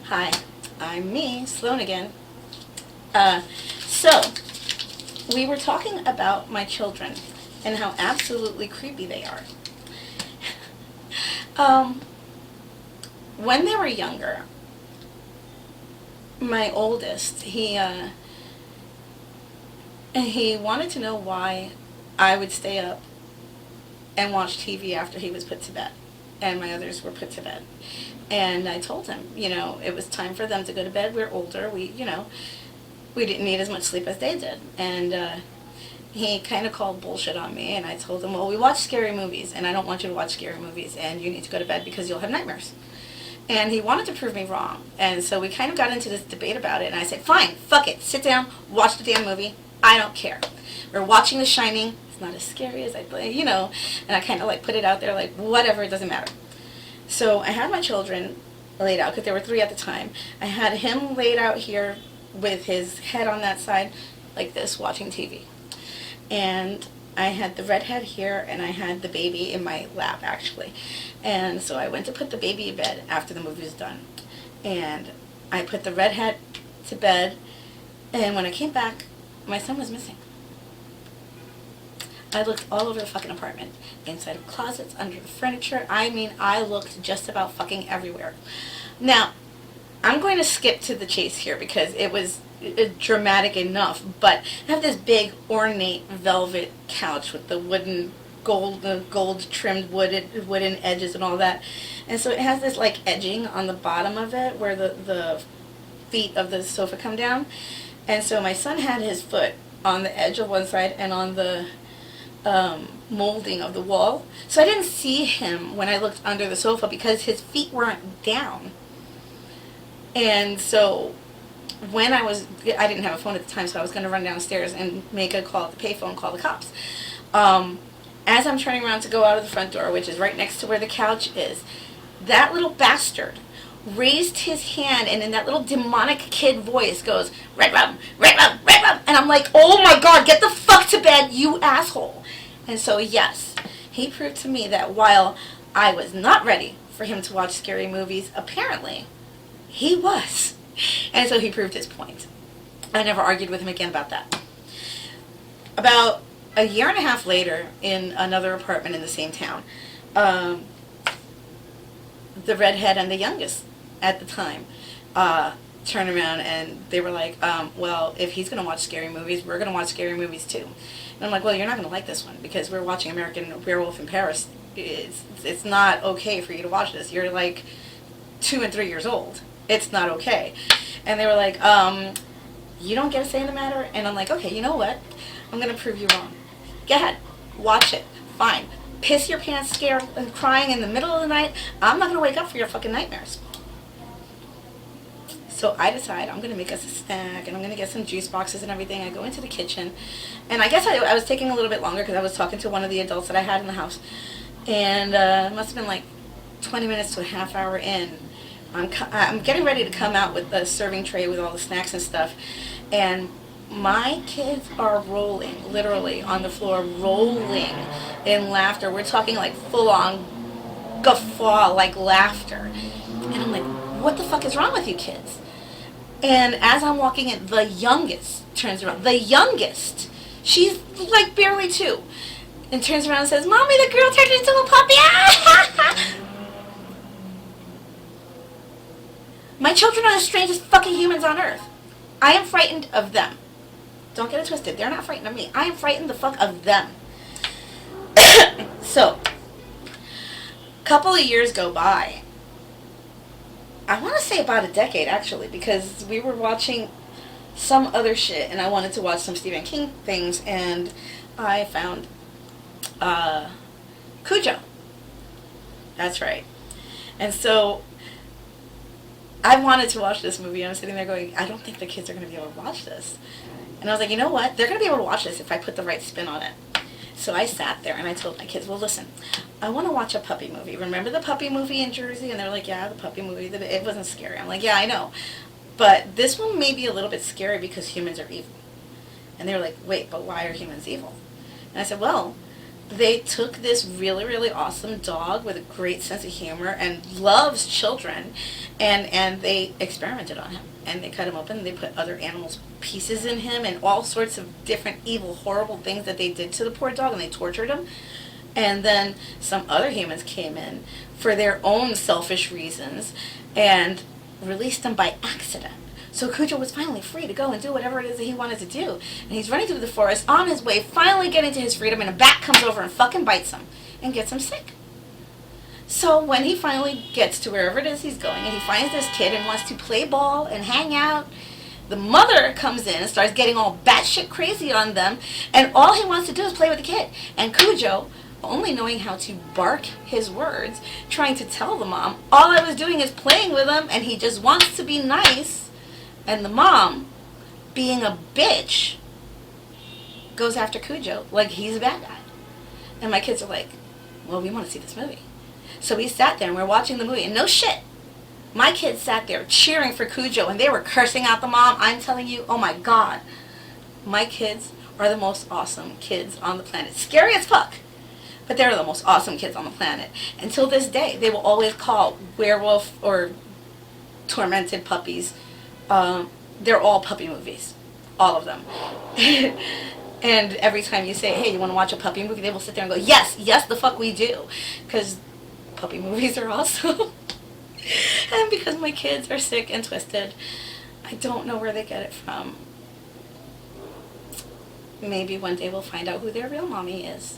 Hi, I'm me, Sloan again. So, we were talking about my children and how absolutely creepy they are. Um, when they were younger, my oldest, he wanted to know why I would stay up and watch TV after he was put to bed, and my others were put to bed. And I told him, it was time for them to go to bed. We're older. We didn't need as much sleep as they did. And he kind of called bullshit on me, and I told him, well, we watch scary movies, and I don't want you to watch scary movies, and you need to go to bed because you'll have nightmares. And he wanted to prove me wrong. And so we kind of got into this debate about it, and I said, fine, fuck it. Sit down, watch the damn movie. I don't care. We're watching The Shining. It's not as scary as I play, and I kind of put it out there whatever, it doesn't matter. So I had my children laid out, because there were 3 at the time. I had him laid out here with his head on that side, like this, watching TV. And I had the redhead here, and I had the baby in my lap, actually. And so I went to put the baby in bed after the movie was done. And I put the redhead to bed, and when I came back, my son was missing. I looked all over the fucking apartment, inside of closets, under the furniture. I looked just about fucking everywhere. Now, I'm going to skip to the chase here because it was dramatic enough, but I have this big ornate velvet couch with the gold trimmed wooden edges and all that. And so it has this edging on the bottom of it where the feet of the sofa come down. And so my son had his foot on the edge of one side and on the molding of the wall. So I didn't see him when I looked under the sofa because his feet weren't down. And so when I didn't have a phone at the time, so I was going to run downstairs and make a call at the payphone, call the cops. As I'm turning around to go out of the front door, which is right next to where the couch is, that little bastard raised his hand and in that little demonic kid voice goes, red rum, red rum, red rum. And I'm like, oh my God, get the fuck to bed, you asshole. And so yes, he proved to me that while I was not ready for him to watch scary movies, apparently he was. And so he proved his point. I never argued with him again about that. About a year and a half later, in another apartment in the same town, the redhead and the youngest at the time turned around and they were like, well, if he's going to watch scary movies, we're going to watch scary movies too. And I'm like, well, you're not going to like this one because we're watching American Werewolf in Paris. It's not okay for you to watch this. You're 2 and 3 years old. It's not okay. And they were like, you don't get a say in the matter? And I'm like, okay, you know what? I'm going to prove you wrong. Go ahead. Watch it. Fine. Piss your pants scared and crying in the middle of the night. I'm not going to wake up for your fucking nightmares. So I decide I'm going to make us a snack, and I'm going to get some juice boxes and everything. I go into the kitchen, and I guess I was taking a little bit longer because I was talking to one of the adults that I had in the house. And it must have been 20 minutes to a half hour in. I'm getting ready to come out with the serving tray with all the snacks and stuff, and my kids are rolling, literally on the floor, rolling in laughter. We're talking full-on guffaw, laughter. And I'm like, what the fuck is wrong with you kids? And as I'm walking in, the youngest turns around. The youngest. She's barely 2. And turns around and says, Mommy, the girl turned into a puppy. My children are the strangest fucking humans on earth. I am frightened of them. Don't get it twisted. They're not frightened of me. I am frightened the fuck of them. So, a couple of years go by. I want to say about a decade, actually, because we were watching some other shit, and I wanted to watch some Stephen King things, and I found Cujo. That's right. And so I wanted to watch this movie, and I'm sitting there going, I don't think the kids are going to be able to watch this. And I was like, you know what? They're going to be able to watch this if I put the right spin on it. So I sat there and I told my kids, well, listen, I want to watch a puppy movie. Remember the puppy movie in Jersey? And they're like, yeah, the puppy movie. It wasn't scary. I'm like, yeah, I know. But this one may be a little bit scary because humans are evil. And they were like, wait, but why are humans evil? And I said, well, they took this really, really awesome dog with a great sense of humor and loves children, and they experimented on him. And they cut him open, and they put other animals' pieces in him, and all sorts of different evil, horrible things that they did to the poor dog, and they tortured him. And then some other humans came in for their own selfish reasons and released him by accident. So Cujo was finally free to go and do whatever it is that he wanted to do. And he's running through the forest on his way, finally getting to his freedom, and a bat comes over and fucking bites him and gets him sick. So when he finally gets to wherever it is he's going, and he finds this kid and wants to play ball and hang out, the mother comes in and starts getting all batshit crazy on them, and all he wants to do is play with the kid. And Cujo, only knowing how to bark his words, trying to tell the mom, all I was doing is playing with him, and he just wants to be nice. And the mom, being a bitch, goes after Cujo like he's a bad guy. And my kids are like, well, we want to see this movie. So we sat there and we're watching the movie. And no shit, my kids sat there cheering for Cujo and they were cursing out the mom. I'm telling you, oh my God. My kids are the most awesome kids on the planet. Scary as fuck. But they're the most awesome kids on the planet. Until this day, they will always call werewolf or tormented puppies. They're all puppy movies. All of them. And every time you say, hey, you want to watch a puppy movie? They will sit there and go, yes, yes, the fuck we do. Because puppy movies are awesome. And because my kids are sick and twisted, I don't know where they get it from. Maybe one day we'll find out who their real mommy is.